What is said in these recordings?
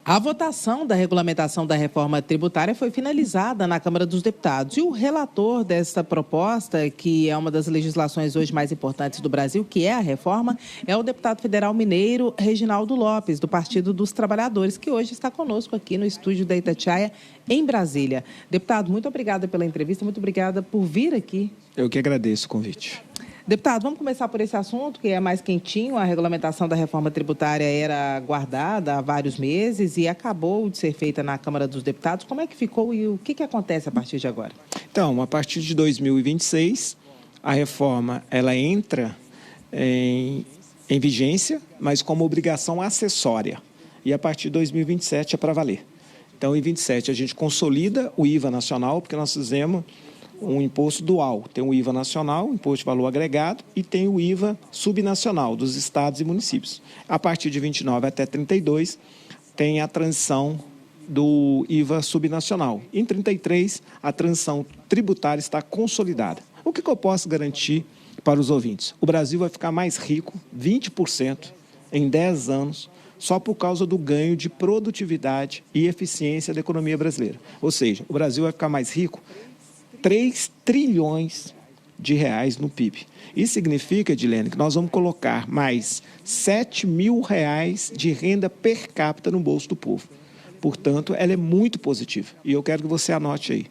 A votação da regulamentação da reforma tributária foi finalizada na Câmara dos Deputados. E o relator desta proposta, que é uma das legislações hoje mais importantes do Brasil, que é a reforma, é o deputado federal mineiro Reginaldo Lopes, do Partido dos Trabalhadores, que hoje está conosco aqui no estúdio da Itatiaia, em Brasília. Deputado, muito obrigada pela entrevista, muito obrigada por vir aqui. Eu que agradeço o convite. Deputado, vamos começar por esse assunto, que é mais quentinho. A regulamentação da reforma tributária era aguardada há vários meses e acabou de ser feita na Câmara dos Deputados. Como é que ficou e o que acontece a partir de agora? Então, a partir de 2026, a reforma ela entra em vigência, mas como obrigação acessória. E a partir de 2027 é para valer. Então, em 27 a gente consolida o IVA nacional, porque nós fizemos um imposto dual. Tem o IVA nacional, Imposto de Valor Agregado, e tem o IVA subnacional dos estados e municípios. A partir de 29 até 32, tem a transição do IVA subnacional. Em 33, a transição tributária está consolidada. O que eu posso garantir para os ouvintes? O Brasil vai ficar mais rico, 20%, em 10 anos, só por causa do ganho de produtividade e eficiência da economia brasileira. Ou seja, o Brasil vai ficar mais rico 3 trilhões de reais no PIB. Isso significa, Edilene, que nós vamos colocar mais 7 mil reais de renda per capita no bolso do povo. Portanto, ela é muito positiva. E eu quero que você anote aí.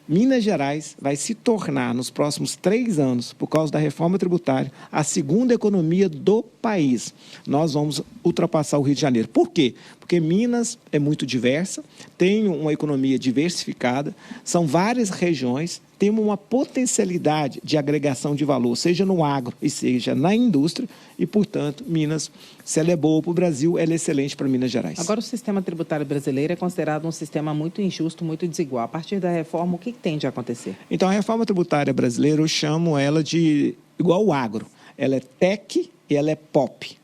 Minas Gerais vai se tornar, nos próximos 3 anos, por causa da reforma tributária, a segunda economia do país. Nós vamos ultrapassar o Rio de Janeiro. Por quê? Porque Minas é muito diversa, tem uma economia diversificada, são várias regiões, temos uma potencialidade de agregação de valor, seja no agro e seja na indústria, e, portanto, Minas, se ela é boa para o Brasil, ela é excelente para Minas Gerais. Agora, o sistema tributário brasileiro é considerado um sistema muito injusto, muito desigual. A partir da reforma, o que tem de acontecer? Então, a reforma tributária brasileira, eu chamo ela de igual o agro. Ela é tech e ela é pop.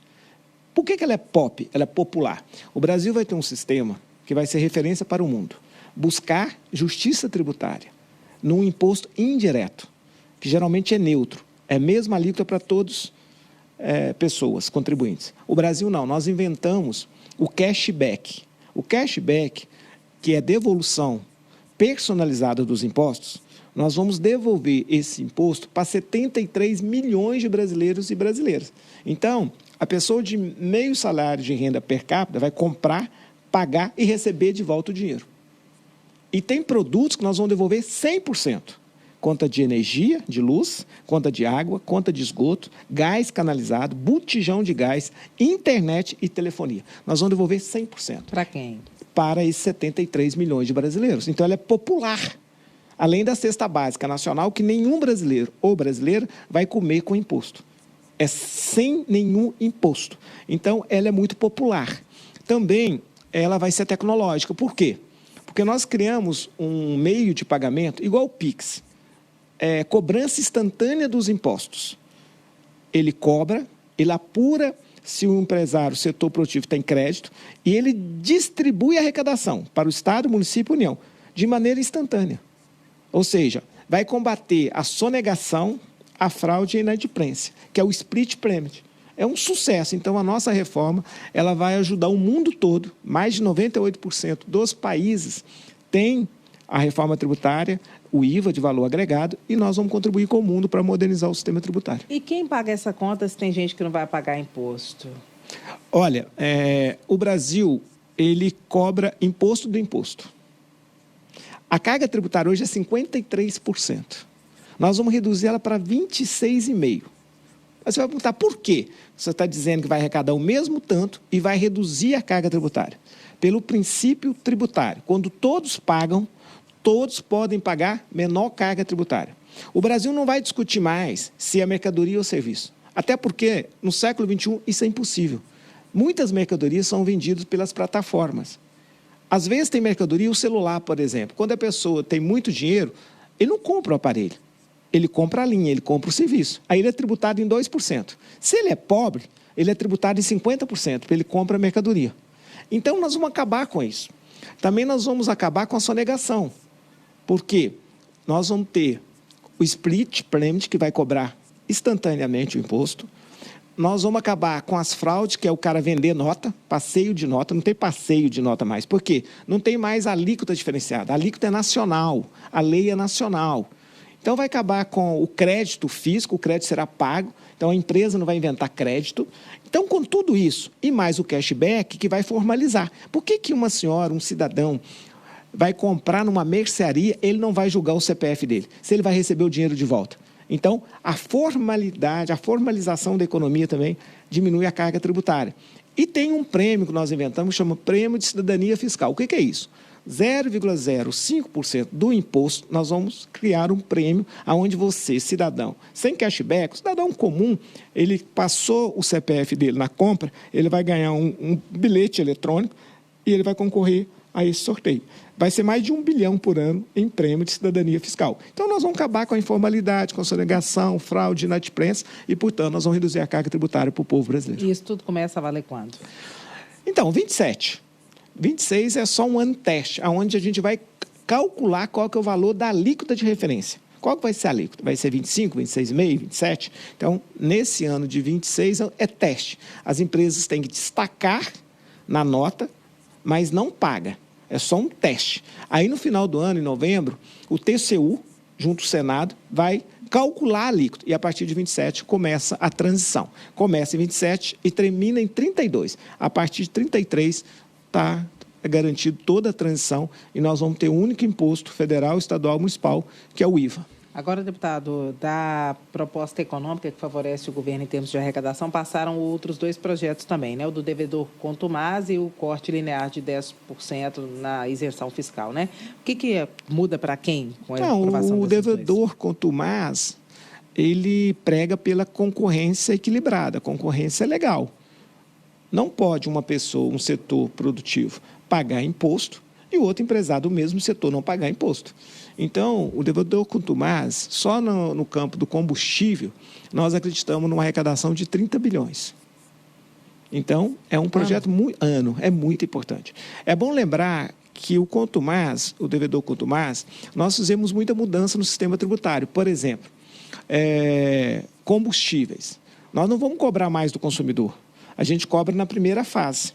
Por que ela é pop? Ela é popular. O Brasil vai ter um sistema que vai ser referência para o mundo. Buscar justiça tributária num imposto indireto, que geralmente é neutro. É a mesma alíquota para todos pessoas, contribuintes. O Brasil não. Nós inventamos o cashback. O cashback, que é devolução personalizada dos impostos, nós vamos devolver esse imposto para 73 milhões de brasileiros e brasileiras. Então, a pessoa de meio salário de renda per capita vai comprar, pagar e receber de volta o dinheiro. E tem produtos que nós vamos devolver 100%. Conta de energia, de luz, conta de água, conta de esgoto, gás canalizado, botijão de gás, internet e telefonia. Nós vamos devolver 100%. Para quem? Para esses 73 milhões de brasileiros. Então, ela é popular. Além da cesta básica nacional, que nenhum brasileiro ou brasileira vai comer com imposto. É sem nenhum imposto. Então, ela é muito popular. Também, ela vai ser tecnológica. Por quê? Porque nós criamos um meio de pagamento igual o Pix. Cobrança instantânea dos impostos. Ele cobra, ele apura se o empresário, o setor produtivo tem crédito, e ele distribui a arrecadação para o Estado, município e União, de maneira instantânea. Ou seja, vai combater a sonegação, a fraude e a inadimplência, que é o split payment. É um sucesso. Então, a nossa reforma ela vai ajudar o mundo todo. Mais de 98% dos países têm a reforma tributária, o IVA de valor agregado, e nós vamos contribuir com o mundo para modernizar o sistema tributário. E quem paga essa conta se tem gente que não vai pagar imposto? Olha, o Brasil, ele cobra imposto do imposto. A carga tributária hoje é 53%. Nós vamos reduzir ela para 26,5%. Mas você vai perguntar por quê? Você está dizendo que vai arrecadar o mesmo tanto e vai reduzir a carga tributária. Pelo princípio tributário. Quando todos pagam, todos podem pagar menor carga tributária. O Brasil não vai discutir mais se é mercadoria ou serviço. Até porque, no século XXI, isso é impossível. Muitas mercadorias são vendidas pelas plataformas. Às vezes tem mercadoria, o celular, por exemplo. Quando a pessoa tem muito dinheiro, ele não compra o aparelho. Ele compra a linha, ele compra o serviço. Aí ele é tributado em 2%. Se ele é pobre, ele é tributado em 50%, porque ele compra a mercadoria. Então, nós vamos acabar com isso. Também nós vamos acabar com a sonegação. Por quê? Nós vamos ter o split payment, que vai cobrar instantaneamente o imposto. nós vamos acabar com as fraudes, que é o cara vender nota, passeio de nota, não tem passeio de nota mais. Por quê? Não tem mais alíquota diferenciada. A alíquota é nacional, a lei é nacional. Então, vai acabar com o crédito físico, o crédito será pago, então a empresa não vai inventar crédito. Então, com tudo isso, e mais o cashback, que vai formalizar. Por que uma senhora, um cidadão, vai comprar numa mercearia, ele não vai julgar o CPF dele, se ele vai receber o dinheiro de volta? Então, a formalidade, a formalização da economia também diminui a carga tributária. E tem um prêmio que nós inventamos, que chama Prêmio de Cidadania Fiscal. O que é isso? 0,05% do imposto, nós vamos criar um prêmio onde você, cidadão, sem cashback, cidadão comum, ele passou o CPF dele na compra, ele vai ganhar um bilhete eletrônico e ele vai concorrer a esse sorteio. Vai ser mais de 1 bilhão por ano em prêmio de cidadania fiscal. Então, nós vamos acabar com a informalidade, com a sonegação, fraude, inadimplência e, portanto, nós vamos reduzir a carga tributária para o povo brasileiro. E isso tudo começa a valer quando? Então, 27. 26 é só um ano teste, onde a gente vai calcular qual que é o valor da alíquota de referência. Qual que vai ser a alíquota? Vai ser 25, 26,5, 27? Então, nesse ano de 26 é teste. As empresas têm que destacar na nota, mas não paga. É só um teste. Aí, no final do ano, em novembro, o TCU, junto ao Senado, vai calcular a alíquota. E, a partir de 27, começa a transição. Começa em 27 e termina em 32. A partir de 33, está garantido toda a transição e nós vamos ter um único imposto federal, estadual, municipal, que é o IVA. Agora, deputado, da proposta econômica que favorece o governo em termos de arrecadação, passaram outros 2 projetos também, né? O do devedor contumaz e o corte linear de 10% na isenção fiscal, né? O que muda para quem com a aprovação o devedor contumaz, ele prega pela concorrência equilibrada, concorrência legal. Não pode uma pessoa, um setor produtivo, pagar imposto e o outro empresário do mesmo setor não pagar imposto. Então, o devedor contumaz, só no campo do combustível, nós acreditamos numa arrecadação de 30 bilhões. Então, é um projeto é muito importante. É bom lembrar que o contumaz, o devedor contumaz, nós fizemos muita mudança no sistema tributário. Por exemplo, combustíveis. Nós não vamos cobrar mais do consumidor. A gente cobra na primeira fase.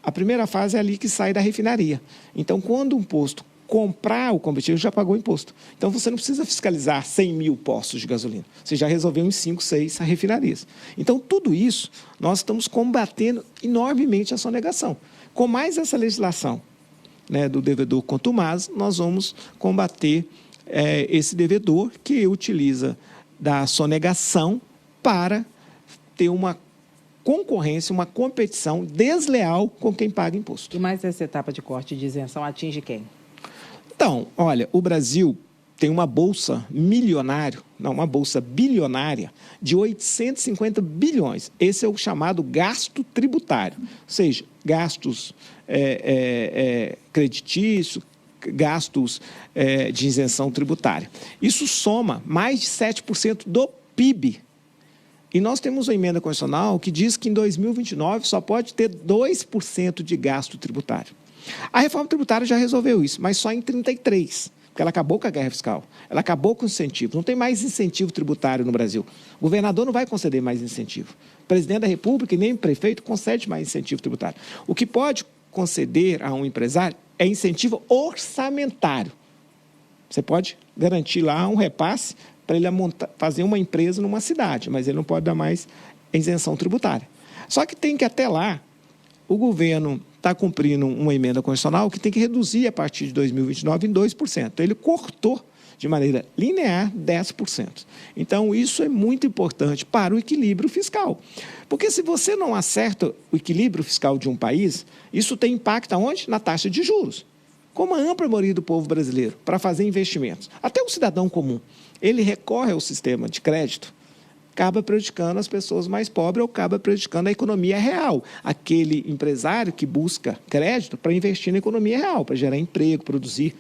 A primeira fase é ali que sai da refinaria. Então, quando um posto comprar o combustível, já pagou o imposto. Então, você não precisa fiscalizar 100 mil postos de gasolina. Você já resolveu em 5, 6 refinarias. Então, tudo isso, nós estamos combatendo enormemente a sonegação. Com mais essa legislação, né, do devedor contumaz, nós vamos combater esse devedor que utiliza da sonegação para ter uma concorrência, uma competição desleal com quem paga imposto. E mais essa etapa de corte de isenção atinge quem? Então, olha, o Brasil tem uma bolsa uma bolsa bilionária de 850 bilhões. Esse é o chamado gasto tributário, ou seja, gastos creditícios, gastos de isenção tributária. Isso soma mais de 7% do PIB. E nós temos uma emenda constitucional que diz que em 2029 só pode ter 2% de gasto tributário. A reforma tributária já resolveu isso, mas só em 33, porque ela acabou com a guerra fiscal, ela acabou com o incentivo. Não tem mais incentivo tributário no Brasil. O governador não vai conceder mais incentivo. O presidente da República e nem o prefeito concede mais incentivo tributário. O que pode conceder a um empresário é incentivo orçamentário. Você pode garantir lá um repasse para ele fazer uma empresa numa cidade, mas ele não pode dar mais isenção tributária. Só que tem que, até lá, o governo está cumprindo uma emenda constitucional que tem que reduzir a partir de 2029 em 2%. Então, ele cortou de maneira linear 10%. Então, isso é muito importante para o equilíbrio fiscal. Porque se você não acerta o equilíbrio fiscal de um país, isso tem impacto aonde? Na taxa de juros. Como a ampla maioria do povo brasileiro, para fazer investimentos, até o cidadão comum, ele recorre ao sistema de crédito, acaba prejudicando as pessoas mais pobres ou acaba prejudicando a economia real. Aquele empresário que busca crédito para investir na economia real, para gerar emprego, produzir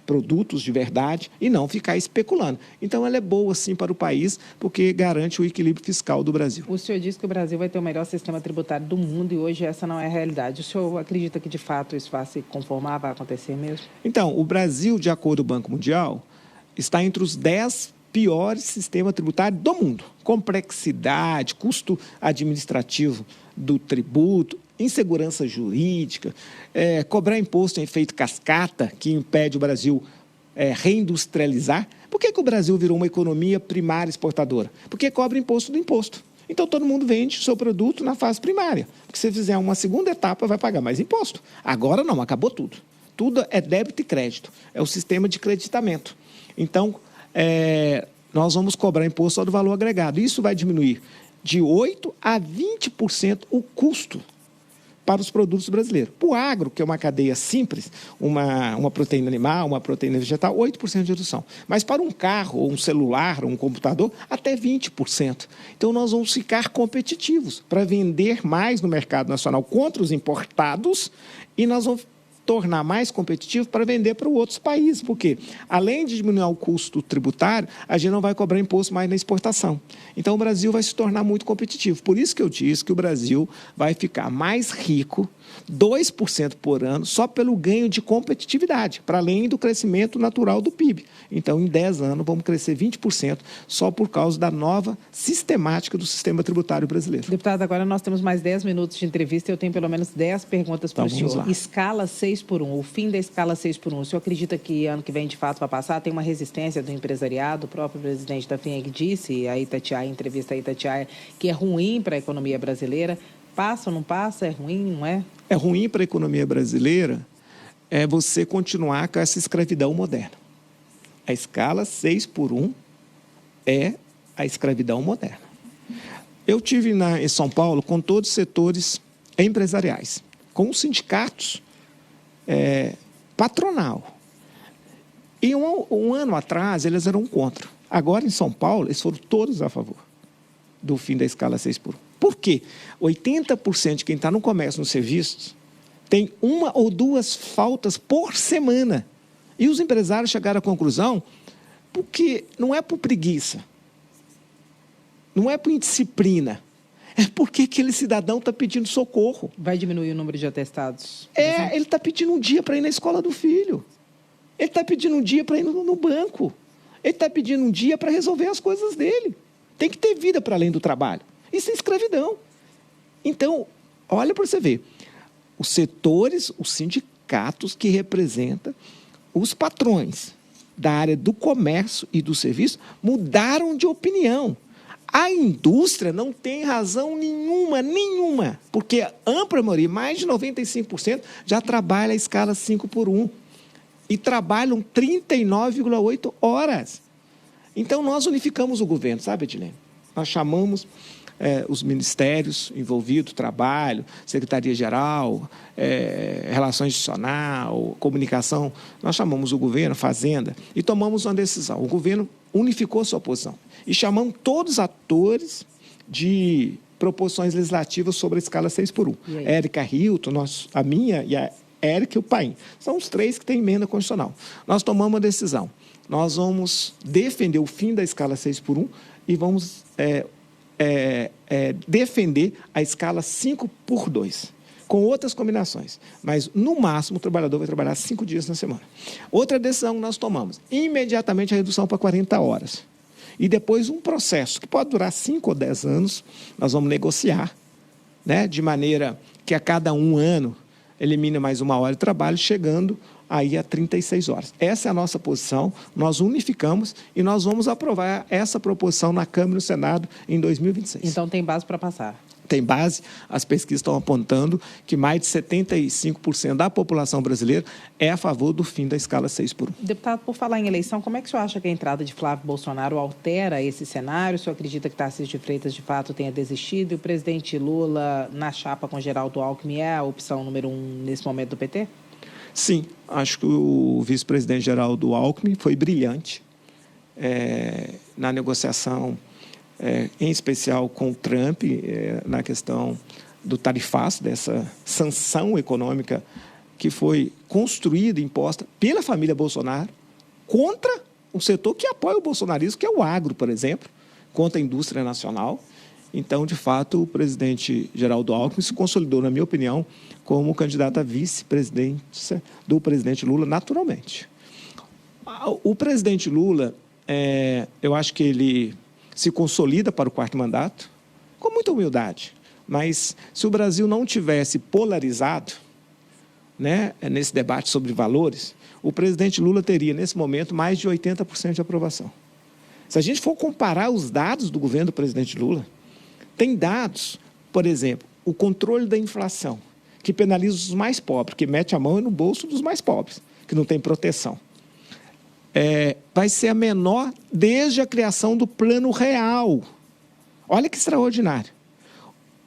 produtos de verdade e não ficar especulando. Então, ela é boa, sim, para o país, porque garante o equilíbrio fiscal do Brasil. O senhor disse que o Brasil vai ter o melhor sistema tributário do mundo e hoje essa não é a realidade. O senhor acredita que, de fato, isso vai se conformar, vai acontecer mesmo? Então, o Brasil, de acordo com o Banco Mundial, está entre os 10 piores sistemas tributários do mundo. Complexidade, custo administrativo do tributo, insegurança jurídica, cobrar imposto em efeito cascata, que impede o Brasil reindustrializar. Por que o Brasil virou uma economia primária exportadora? Porque cobra imposto do imposto. Então, todo mundo vende o seu produto na fase primária. Porque se fizer uma segunda etapa, vai pagar mais imposto. Agora não, acabou tudo. Tudo é débito e crédito. É o sistema de creditamento. Então, nós vamos cobrar imposto só do valor agregado. Isso vai diminuir de 8% a 20% o custo para os produtos brasileiros. Para o agro, que é uma cadeia simples, uma proteína animal, uma proteína vegetal, 8% de redução. Mas para um carro, ou um celular, ou um computador, até 20%. Então, nós vamos ficar competitivos para vender mais no mercado nacional contra os importados e nós vamos tornar mais competitivo para vender para outros países, porque, além de diminuir o custo tributário, a gente não vai cobrar imposto mais na exportação. Então, o Brasil vai se tornar muito competitivo. Por isso que eu disse que o Brasil vai ficar mais rico, 2% por ano, só pelo ganho de competitividade, para além do crescimento natural do PIB. Então, em 10 anos, vamos crescer 20% só por causa da nova sistemática do sistema tributário brasileiro. Deputado, agora nós temos mais 10 minutos de entrevista e eu tenho pelo menos 10 perguntas para o senhor. Lá. Escala 6x1, o fim da escala 6x1. O senhor acredita que ano que vem, de fato, vai passar? Tem uma resistência do empresariado? O próprio presidente da FIENG disse, a Itatiaia, em entrevista a Itatiaia, que é ruim para a economia brasileira. Passa ou não passa? É ruim, não é? É ruim para a economia brasileira você continuar com essa escravidão moderna. A escala 6x1 é a escravidão moderna. Eu estive em São Paulo com todos os setores empresariais, com os sindicatos, patronal. E um ano atrás, eles eram contra. Agora, em São Paulo, eles foram todos a favor do fim da escala 6x1. Por quê? 80% de quem está no comércio, nos serviços, tem 1 ou 2 faltas por semana. E os empresários chegaram à conclusão, porque não é por preguiça, não é por indisciplina, é porque aquele cidadão está pedindo socorro. Vai diminuir o número de atestados? Ele está pedindo um dia para ir na escola do filho. Ele está pedindo um dia para ir no banco. Ele está pedindo um dia para resolver as coisas dele. Tem que ter vida para além do trabalho. Isso é escravidão. Então, olha para você ver. Os setores, os sindicatos que representam os patrões da área do comércio e do serviço mudaram de opinião. A indústria não tem razão nenhuma, porque a ampla maioria, mais de 95%, já trabalha a escala 5x1 e trabalham 39,8 horas. Então, nós unificamos o governo, sabe, Edilene? Nós chamamos os ministérios envolvidos, trabalho, Secretaria-Geral, Relações Institucional, Comunicação. Nós chamamos o governo, Fazenda, e tomamos uma decisão. O governo unificou sua posição. E chamamos todos os atores de proposições legislativas sobre a escala 6x1. Érica Hilton, a minha e a Érica e o Paim. São os 3 que têm emenda constitucional. Nós tomamos uma decisão. Nós vamos defender o fim da escala 6x1 e vamos defender a escala 5x2, com outras combinações. Mas, no máximo, o trabalhador vai trabalhar 5 dias na semana. Outra decisão que nós tomamos, imediatamente a redução para 40 horas. E depois um processo que pode durar 5 ou 10 anos, nós vamos negociar, de maneira que a cada 1 ano elimine mais 1 hora de trabalho, chegando aí a 36 horas. Essa é a nossa posição, nós unificamos e nós vamos aprovar essa proposição na Câmara e no Senado em 2026. Então tem base para passar? Tem base, as pesquisas estão apontando que mais de 75% da população brasileira é a favor do fim da escala 6x1. Deputado, por falar em eleição, como é que o senhor acha que a entrada de Flávio Bolsonaro altera esse cenário? O senhor acredita que Tarcísio de Freitas, de fato, tenha desistido e o presidente Lula, na chapa com Geraldo Alckmin, é a opção número 1 nesse momento do PT? Sim, acho que o vice-presidente Geraldo Alckmin foi brilhante na negociação, em especial com o Trump, na questão do tarifaço, dessa sanção econômica que foi construída e imposta pela família Bolsonaro contra um setor que apoia o bolsonarismo, que é o agro, por exemplo, contra a indústria nacional. Então, de fato, o presidente Geraldo Alckmin se consolidou, na minha opinião, como candidato a vice-presidência do presidente Lula, naturalmente. O presidente Lula, eu acho que ele se consolida para o 4º mandato, com muita humildade. Mas, se o Brasil não tivesse polarizado, né, nesse debate sobre valores, o presidente Lula teria, nesse momento, mais de 80% de aprovação. Se a gente for comparar os dados do governo do presidente Lula, tem dados, por exemplo, o controle da inflação, que penaliza os mais pobres, que mete a mão no bolso dos mais pobres, que não tem proteção. Vai ser a menor desde a criação do Plano Real. Olha que extraordinário.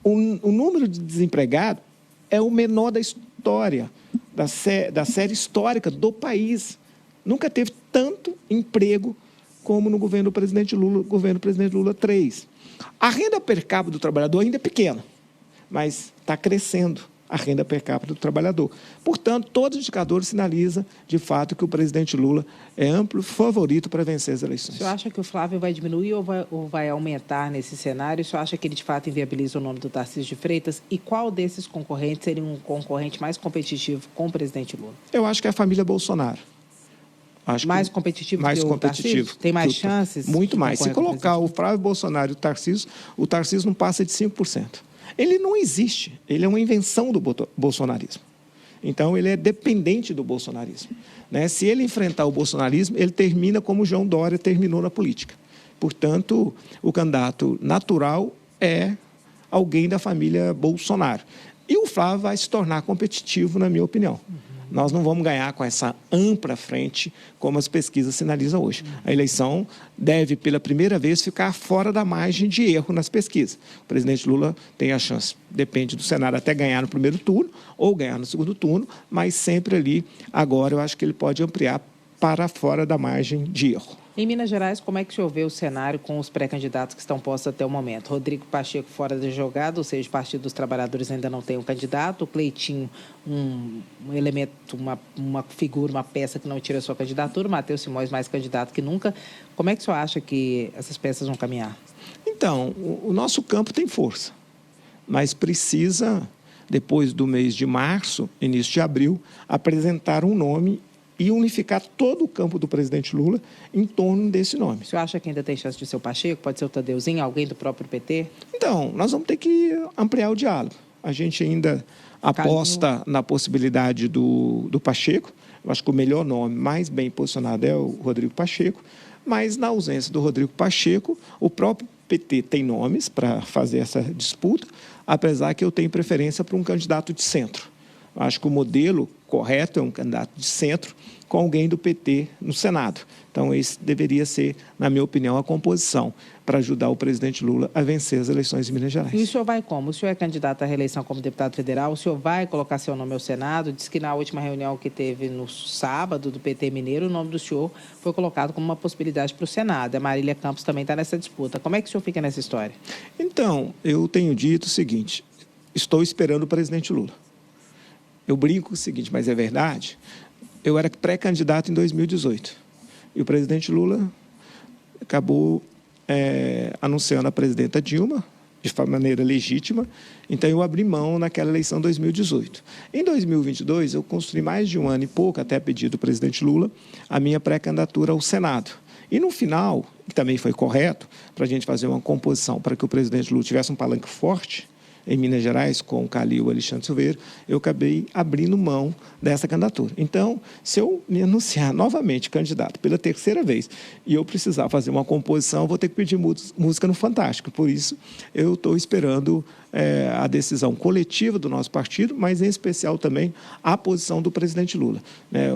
O número de desempregados é o menor da história, da série histórica do país. Nunca teve tanto emprego como no governo do presidente Lula, governo do presidente Lula 3. A renda per capita do trabalhador ainda é pequena, mas está crescendo a renda per capita do trabalhador. Portanto, todos os indicadores sinalizam, de fato, que o presidente Lula é amplo favorito para vencer as eleições. O senhor acha que o Flávio vai diminuir ou vai aumentar nesse cenário? O senhor acha que ele, de fato, inviabiliza o nome do Tarcísio de Freitas? E qual desses concorrentes seria um concorrente mais competitivo com o presidente Lula? Eu acho que é a família Bolsonaro. Acho mais competitivo mais que o competitivo. Tarcísio? Tem mais chances? Muito mais. Se colocar o Flávio Bolsonaro e o Tarcísio não passa de 5%. Ele não existe. Ele é uma invenção do bolsonarismo. Então, ele é dependente do bolsonarismo. Né? Se ele enfrentar o bolsonarismo, ele termina como o João Dória terminou na política. Portanto, o candidato natural é alguém da família Bolsonaro. E o Flávio vai se tornar competitivo, na minha opinião. Nós não vamos ganhar com essa ampla frente, como as pesquisas sinalizam hoje. A eleição deve, pela primeira vez, ficar fora da margem de erro nas pesquisas. O presidente Lula tem a chance, depende do cenário, até ganhar no primeiro turno ou ganhar no segundo turno, mas sempre ali, agora, eu acho que ele pode ampliar para fora da margem de erro. Em Minas Gerais, como é que o senhor vê o cenário com os pré-candidatos que estão postos até o momento? Rodrigo Pacheco fora da jogada, ou seja, o Partido dos Trabalhadores ainda não tem um candidato. O Cleitinho, um elemento, uma figura, uma peça que não tira a sua candidatura. O Matheus Simões, mais candidato que nunca. Como é que o senhor acha que essas peças vão caminhar? Então, o nosso campo tem força, mas precisa, depois do mês de março, início de abril, apresentar um nome e unificar todo o campo do presidente Lula em torno desse nome. O senhor acha que ainda tem chance de ser o Pacheco? Pode ser o Tadeuzinho, alguém do próprio PT? Então, nós vamos ter que ampliar o diálogo. A gente ainda aposta na possibilidade do Pacheco. Eu acho que o melhor nome, mais bem posicionado, é o Rodrigo Pacheco. Mas, na ausência do Rodrigo Pacheco, o próprio PT tem nomes para fazer essa disputa, apesar que eu tenho preferência para um candidato de centro. Eu acho que o modelo correto é um candidato de centro com alguém do PT no Senado. Então, esse deveria ser, na minha opinião, a composição para ajudar o presidente Lula a vencer as eleições em Minas Gerais. E o senhor vai como? O senhor é candidato à reeleição como deputado federal, o senhor vai colocar seu nome ao Senado? Diz que na última reunião que teve no sábado do PT Mineiro, o nome do senhor foi colocado como uma possibilidade para o Senado. A Marília Campos também está nessa disputa. Como é que o senhor fica nessa história? Então, eu tenho dito o seguinte, estou esperando o presidente Lula. Eu brinco o seguinte, mas é verdade, eu era pré-candidato em 2018 e o presidente Lula acabou anunciando a presidenta Dilma de maneira legítima, então eu abri mão naquela eleição de 2018. Em 2022, eu construí mais de um ano e pouco, até a pedido do presidente Lula, a minha pré-candidatura ao Senado. E no final, que também foi correto, para a gente fazer uma composição para que o presidente Lula tivesse um palanque forte, em Minas Gerais, com o Calil Alexandre Silveira, eu acabei abrindo mão dessa candidatura. Então, se eu me anunciar novamente candidato pela terceira vez e eu precisar fazer uma composição, eu vou ter que pedir música no Fantástico. Por isso, eu estou esperando a decisão coletiva do nosso partido, mas, em especial, também a posição do presidente Lula.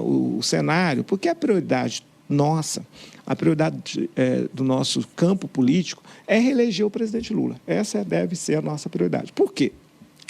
O cenário, porque a prioridade nossa, a prioridade do nosso campo político é reeleger o presidente Lula. Essa deve ser a nossa prioridade. Por quê?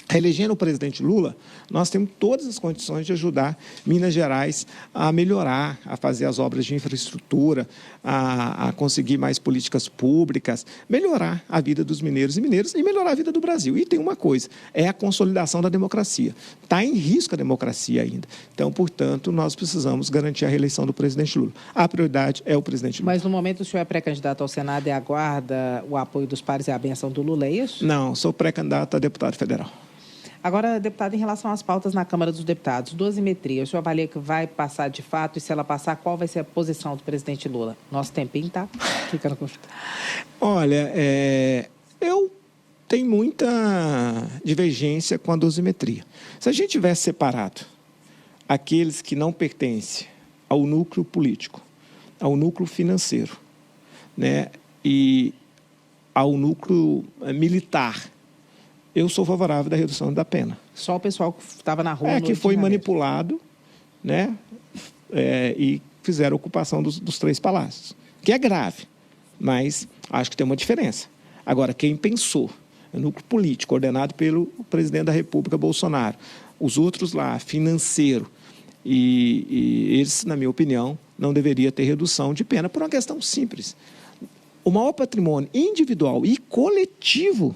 Reelegendo o presidente Lula, nós temos todas as condições de ajudar Minas Gerais a melhorar, a fazer as obras de infraestrutura, a conseguir mais políticas públicas, melhorar a vida dos mineiros e mineiras e melhorar a vida do Brasil. E tem uma coisa, é a consolidação da democracia. Está em risco a democracia ainda. Então, portanto, nós precisamos garantir a reeleição do presidente Lula. A prioridade é o presidente Lula. Mas, no momento, o senhor é pré-candidato ao Senado e aguarda o apoio dos pares e a benção do Lula, é isso? Não, sou pré-candidato a deputado federal. Agora, deputado, em relação às pautas na Câmara dos Deputados, dosimetria, o senhor avalia que vai passar de fato? E se ela passar, qual vai ser a posição do presidente Lula? Nosso tempinho está ficando com... Olha, eu tenho muita divergência com a dosimetria. Se a gente tivesse separado aqueles que não pertencem ao núcleo político, ao núcleo financeiro, né, e ao núcleo militar, eu sou favorável da redução da pena. Só o pessoal que estava na rua... que foi manipulado, né, e fizeram a ocupação dos 3 palácios, que é grave, mas acho que tem uma diferença. Agora, quem pensou, o núcleo político, ordenado pelo presidente da República, Bolsonaro, os outros lá, financeiro, e eles, na minha opinião, não deveria ter redução de pena por uma questão simples. O maior patrimônio individual e coletivo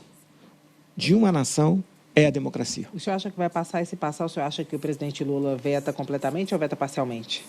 de uma nação é a democracia. O senhor acha que vai passar, e se passar, o senhor acha que o presidente Lula veta completamente ou veta parcialmente?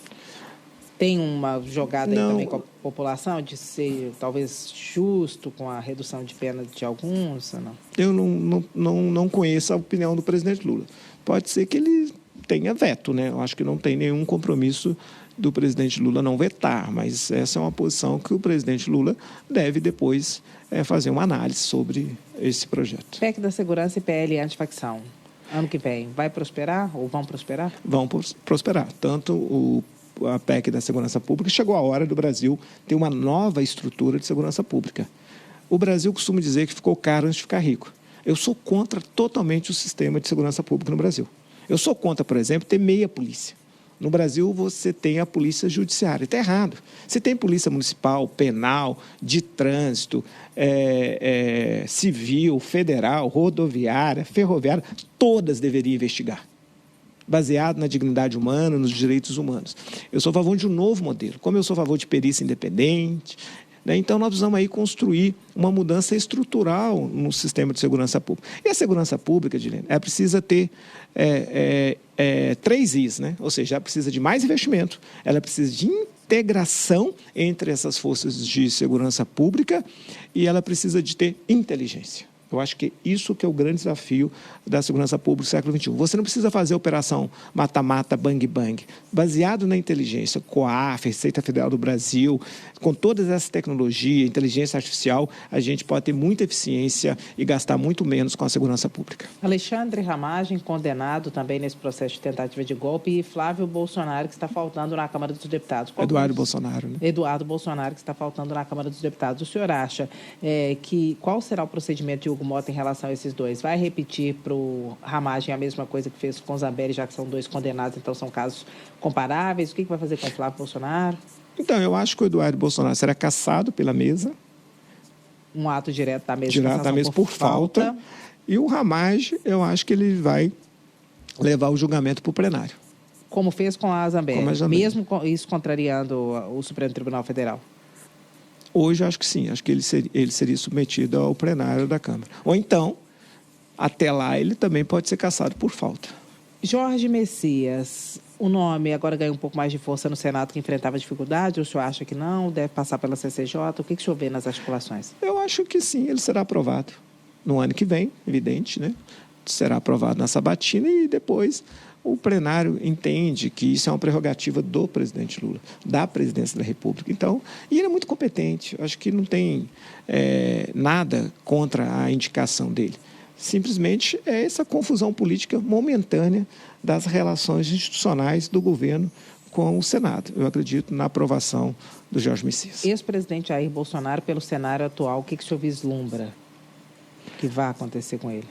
Tem uma jogada aí também com a população de ser talvez justo com a redução de pena de alguns ou não? Eu não conheço a opinião do presidente Lula. Pode ser que ele tenha veto, né? Eu acho que não tem nenhum compromisso do presidente Lula não vetar, mas essa é uma posição que o presidente Lula deve depois fazer uma análise sobre esse projeto. PEC da Segurança e PL Antifacção, ano que vem, vai prosperar ou vão prosperar? Vão prosperar. Tanto a PEC da Segurança Pública, chegou a hora do Brasil ter uma nova estrutura de segurança pública. O Brasil costuma dizer que ficou caro antes de ficar rico. Eu sou contra totalmente o sistema de segurança pública no Brasil. Eu sou contra, por exemplo, ter meia polícia. No Brasil, você tem a polícia judiciária. Está errado. Você tem polícia municipal, penal, de trânsito, civil, federal, rodoviária, ferroviária. Todas deveriam investigar, baseado na dignidade humana, nos direitos humanos. Eu sou a favor de um novo modelo. Como eu sou a favor de perícia independente, né? Então, nós precisamos aí construir uma mudança estrutural no sistema de segurança pública. E a segurança pública, Edilene, ela precisa ter 3 Is, né? Ou seja, ela precisa de mais investimento, ela precisa de integração entre essas forças de segurança pública e ela precisa de ter inteligência. Eu acho que isso que é o grande desafio da segurança pública do século XXI. Você não precisa fazer operação mata-mata, bang-bang. Baseado na inteligência, COAF, Receita Federal do Brasil, com todas essas tecnologias, inteligência artificial, a gente pode ter muita eficiência e gastar muito menos com a segurança pública. Alexandre Ramagem, condenado também nesse processo de tentativa de golpe, e Flávio Bolsonaro, que está faltando na Câmara dos Deputados. Eduardo Bolsonaro, né? Eduardo Bolsonaro, que está faltando na Câmara dos Deputados. O senhor acha qual será o procedimento de Hugo Mota em relação a esses dois? Vai repetir para o Ramagem a mesma coisa que fez com o Zambelli, já que são 2 condenados, então são casos comparáveis? O que vai fazer com o Flávio Bolsonaro? Então, eu acho que o Eduardo Bolsonaro será cassado pela mesa. Um ato direto da mesa. Direto da mesa por falta. E o Ramagem, eu acho que ele vai levar o julgamento para o plenário. Como fez com a Zambelli, mesmo isso contrariando o Supremo Tribunal Federal? Hoje, eu acho que sim. Acho que ele seria submetido ao plenário da Câmara. Ou então, até lá, ele também pode ser cassado por falta. Jorge Messias, o nome agora ganha um pouco mais de força no Senado, que enfrentava dificuldade, ou o senhor acha que não? Deve passar pela CCJ? O que o senhor vê nas articulações? Eu acho que sim, ele será aprovado no ano que vem, evidente, né? Será aprovado na sabatina e depois o plenário entende que isso é uma prerrogativa do presidente Lula, da presidência da República. Então, e ele é muito competente, eu acho que não tem nada contra a indicação dele. Simplesmente é essa confusão política momentânea das relações institucionais do governo com o Senado. Eu acredito na aprovação do Jorge Messias. Ex-presidente Jair Bolsonaro, pelo cenário atual, o que o senhor vislumbra que vai acontecer com ele?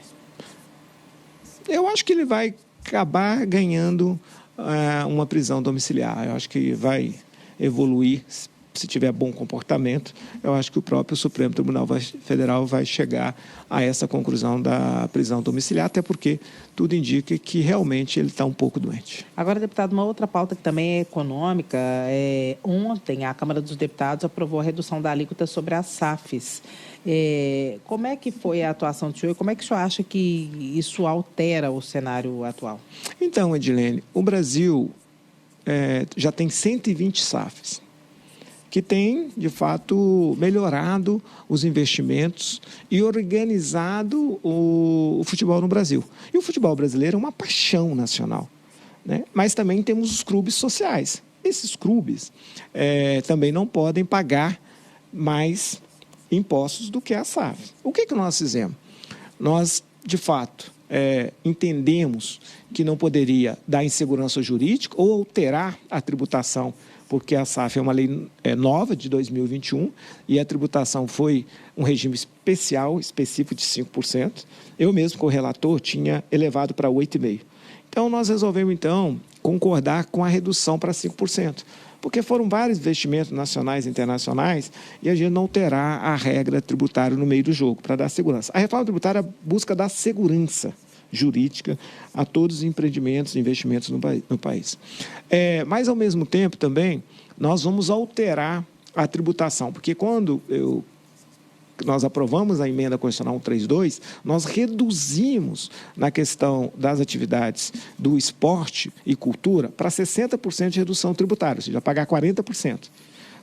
Eu acho que ele vai acabar ganhando uma prisão domiciliar. Eu acho que vai evoluir, se tiver bom comportamento. Eu acho que o próprio Supremo Tribunal Federal vai chegar a essa conclusão da prisão domiciliar, até porque tudo indica que realmente ele está um pouco doente. Agora, deputado, uma outra pauta que também é econômica. Ontem, a Câmara dos Deputados aprovou a redução da alíquota sobre as SAFs. Como é que foi a atuação do senhor e como é que o senhor acha que isso altera o cenário atual? Então, Edilene, o Brasil já tem 120 SAFs. que tem, de fato, melhorado os investimentos e organizado o futebol no Brasil. E o futebol brasileiro é uma paixão nacional, né? Mas também temos os clubes sociais. Esses clubes também não podem pagar mais impostos do que a SAF. O que nós fizemos? Nós, de fato, entendemos que não poderia dar insegurança jurídica ou alterar a tributação, porque a SAF é uma lei nova de 2021 e a tributação foi um regime especial, específico de 5%. Eu mesmo, como relator, tinha elevado para 8,5%. Então, nós resolvemos, concordar com a redução para 5%, porque foram vários investimentos nacionais e internacionais e a gente não terá a regra tributária no meio do jogo para dar segurança. A reforma tributária busca dar segurança jurídica a todos os empreendimentos e investimentos no país. Mas, ao mesmo tempo, também, nós vamos alterar a tributação, porque quando nós aprovamos a emenda constitucional 132, nós reduzimos na questão das atividades do esporte e cultura para 60% de redução tributária, ou seja, pagar 40%.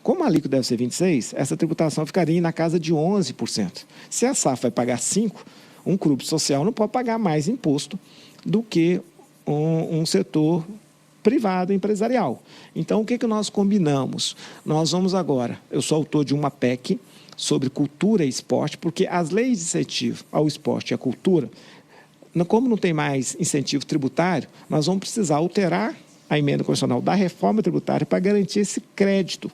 Como a alíquota deve ser 26%, essa tributação ficaria na casa de 11%. Se a SAF vai pagar 5%, um clube social não pode pagar mais imposto do que um setor privado empresarial. Então, o que nós combinamos? Nós vamos agora, eu sou autor de uma PEC sobre cultura e esporte, porque as leis de incentivo ao esporte e à cultura, como não tem mais incentivo tributário, nós vamos precisar alterar a emenda constitucional da reforma tributária para garantir esse crédito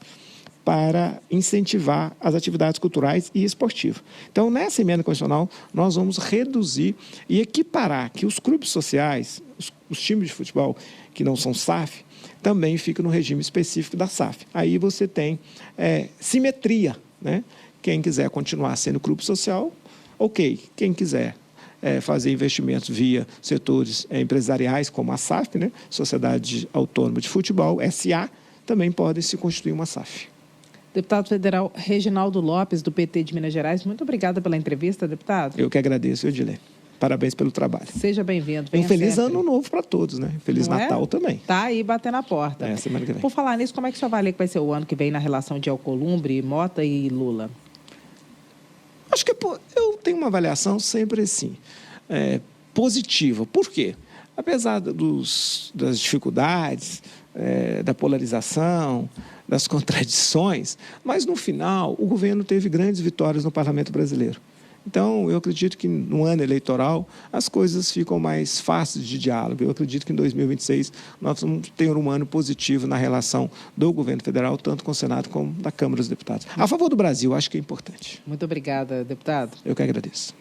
para incentivar as atividades culturais e esportivas. Então, nessa emenda constitucional, nós vamos reduzir e equiparar que os clubes sociais, os times de futebol que não são SAF, também ficam no regime específico da SAF. Aí você tem simetria, né? Quem quiser continuar sendo clube social, ok. Quem quiser fazer investimentos via setores empresariais, como a SAF, né? Sociedade Autônoma de Futebol, SA, também podem se constituir uma SAF. Deputado federal Reginaldo Lopes, do PT de Minas Gerais, muito obrigada pela entrevista, deputado. Eu que agradeço, Odilene. Parabéns pelo trabalho. Seja bem-vindo. Um feliz ano novo para todos, né? Feliz Natal também. Está aí batendo a porta. Semana que vem. Por falar nisso, como é que o senhor avalia que vai ser o ano que vem na relação de Alcolumbre, Mota e Lula? Acho que eu tenho uma avaliação sempre assim, positiva. Por quê? Apesar das dificuldades, da polarização, das contradições, mas, no final, o governo teve grandes vitórias no parlamento brasileiro. Então, eu acredito que no ano eleitoral as coisas ficam mais fáceis de diálogo. Eu acredito que em 2026 nós vamos ter um ano positivo na relação do governo federal, tanto com o Senado como da Câmara dos Deputados. A favor do Brasil, acho que é importante. Muito obrigada, deputado. Eu que agradeço.